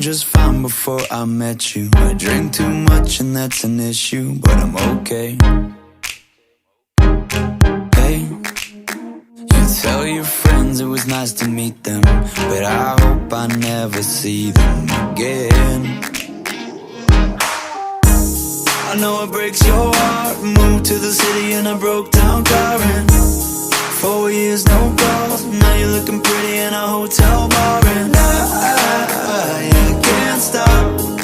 just fine before I met you. I drink too much and that's an issue, but I'm okay. Hey, you tell your friends it was nice to meet them, but I hope I never see them again. I know it breaks your heart. Moved to the city in a broke down car, and 4 years no calls. Now you're looking pretty in a hotel bar, and I can't stop